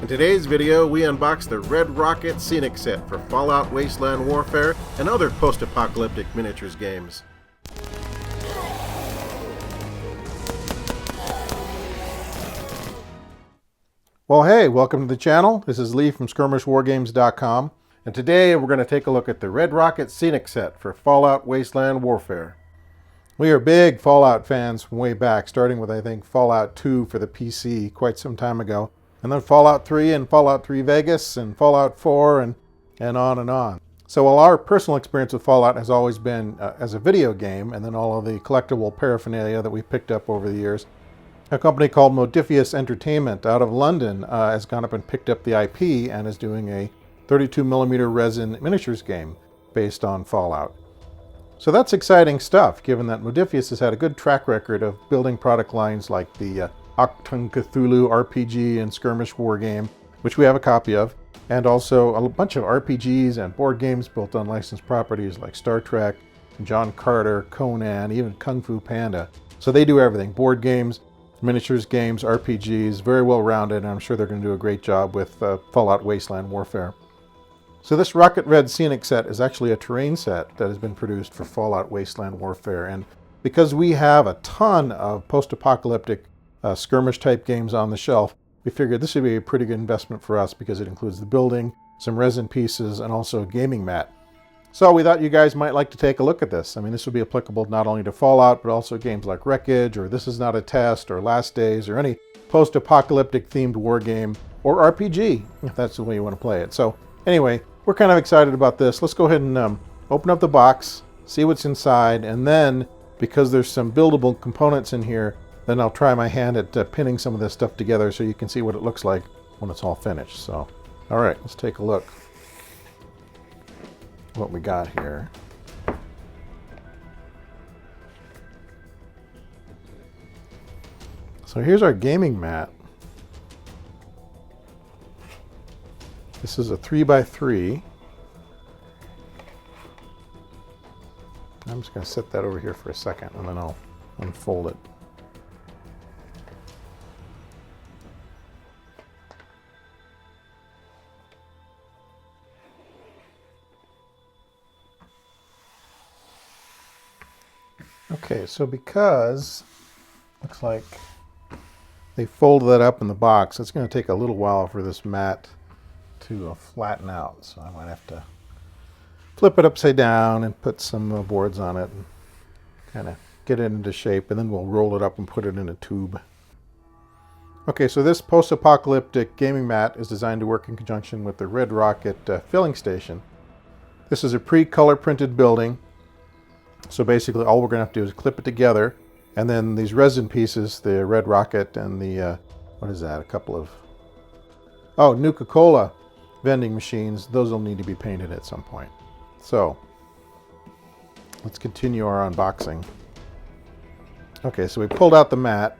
In today's video, we unbox the Red Rocket Scenic Set for Fallout Wasteland Warfare and other post-apocalyptic miniatures games. Well, hey, welcome to the channel. This is Lee from SkirmishWargames.com, and today we're going to take a look at the Red Rocket Scenic Set for Fallout Wasteland Warfare. We are big Fallout fans from way back, starting with, I think, Fallout 2 for the PC quite some time ago. And then Fallout 3 and Fallout 3 Vegas and Fallout 4 and on and on. So while our personal experience with Fallout has always been as a video game, and then all of the collectible paraphernalia that we've picked up over the years, a company called Modifius Entertainment out of London has gone up and picked up the IP and is doing a 32mm resin miniatures game based on Fallout. So that's exciting stuff, given that Modifius has had a good track record of building product lines like the Achtung Cthulhu RPG and Skirmish Wargame, which we have a copy of, and also a bunch of RPGs and board games built on licensed properties like Star Trek, John Carter, Conan, even Kung Fu Panda. So they do everything: board games, miniatures games, RPGs, very well rounded, and I'm sure they're going to do a great job with Fallout Wasteland Warfare. So this Rocket Red Scenic Set is actually a terrain set that has been produced for Fallout Wasteland Warfare, and because we have a ton of post-apocalyptic skirmish type games on the shelf, we figured this would be a pretty good investment for us because it includes the building, some resin pieces, and also a gaming mat. So we thought you guys might like to take a look at this. I mean, this would be applicable not only to Fallout, but also games like Wreckage, or This Is Not a Test, or Last Days, or any post-apocalyptic themed war game, or RPG, if that's the way you want to play it. So anyway, we're kind of excited about this. Let's go ahead and open up the box, see what's inside, and then, because there's some buildable components in here, then I'll try my hand at pinning some of this stuff together so you can see what it looks like when it's all finished. So, all right, let's take a look what we got here. So here's our gaming mat. This is a 3x3. I'm just going to set that over here for a second and then I'll unfold it. Okay, so because looks like they folded that up in the box, it's going to take a little while for this mat to flatten out. So I might have to flip it upside down and put some boards on it and kind of get it into shape, and then we'll roll it up and put it in a tube. Okay, so this post-apocalyptic gaming mat is designed to work in conjunction with the Red Rocket filling station. This is a pre-color printed building. So basically all we're going to have to do is clip it together, and then these resin pieces, the Red Rocket and the, what is that, a couple of, Nuka-Cola vending machines, those will need to be painted at some point. So let's continue our unboxing. Okay, so we pulled out the mat.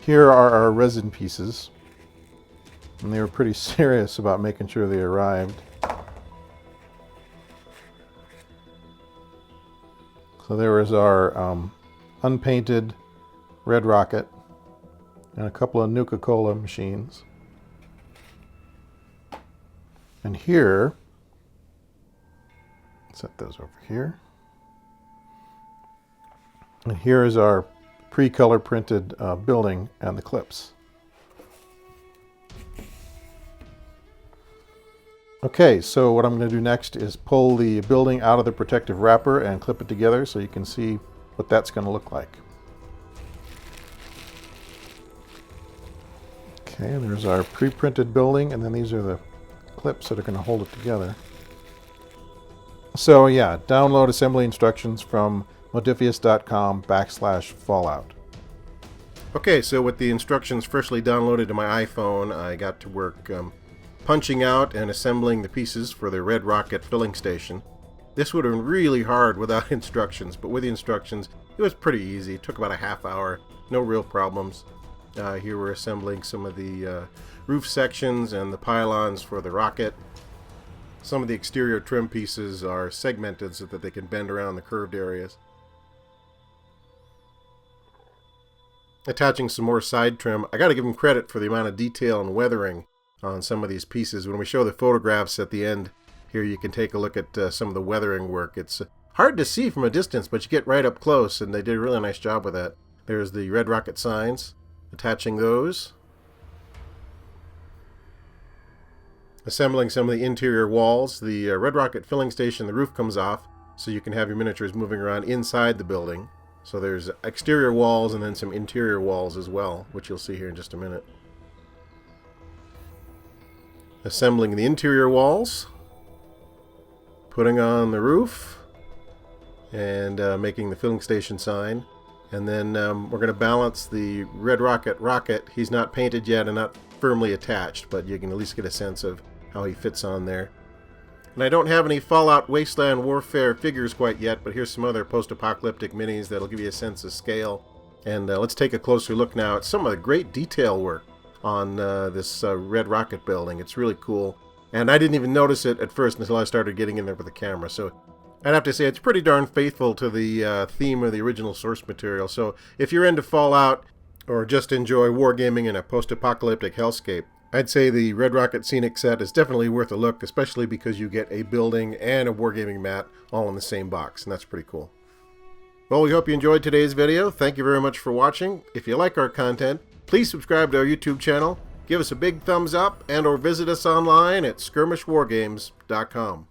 Here are our resin pieces, and they were pretty serious about making sure they arrived. So there is our unpainted Red Rocket and a couple of Nuka-Cola machines. And here, set those over here. And here is our pre-color printed building and the clips. Okay, so what I'm going to do next is pull the building out of the protective wrapper and clip it together so you can see what that's going to look like. Okay, there's our pre-printed building, and then these are the clips that are going to hold it together. So yeah, download assembly instructions from modifius.com/Fallout. Okay, so with the instructions freshly downloaded to my iPhone, I got to work punching out and assembling the pieces for the Red Rocket filling station. This would have been really hard without instructions, but with the instructions it was pretty easy. It took about a half hour, no real problems. Here we're assembling some of the roof sections and the pylons for the rocket. Some of the exterior trim pieces are segmented so that they can bend around the curved areas. attaching some more side trim. I got to give him credit for the amount of detail and weathering on some of these pieces. When we show the photographs at the end here, you can take a look at some of the weathering work. It's hard to see from a distance, but you get right up close, and they did a really nice job with that. There's the Red Rocket signs, attaching those. Assembling some of the interior walls. The Red Rocket filling station, the roof comes off, so you can have your miniatures moving around inside the building. So there's exterior walls and then some interior walls as well, which you'll see here in just a minute. Assembling the interior walls, putting on the roof, and making the filling station sign. And then we're going to balance the Red Rocket rocket. He's not painted yet and not firmly attached, but you can at least get a sense of how he fits on there. And I don't have any Fallout Wasteland Warfare figures quite yet, but here's some other post-apocalyptic minis that'll give you a sense of scale. And let's take a closer look now at some of the great detail work on this Red Rocket building. It's really cool. And I didn't even notice it at first until I started getting in there with the camera. So I'd have to say it's pretty darn faithful to the theme of the original source material. So if you're into Fallout or just enjoy wargaming in a post-apocalyptic hellscape, I'd say the Red Rocket Scenic Set is definitely worth a look, especially because you get a building and a wargaming mat all in the same box, and that's pretty cool. Well, we hope you enjoyed today's video. Thank you very much for watching. If you like our content, please subscribe to our YouTube channel, give us a big thumbs up, and or visit us online at skirmishwargames.com.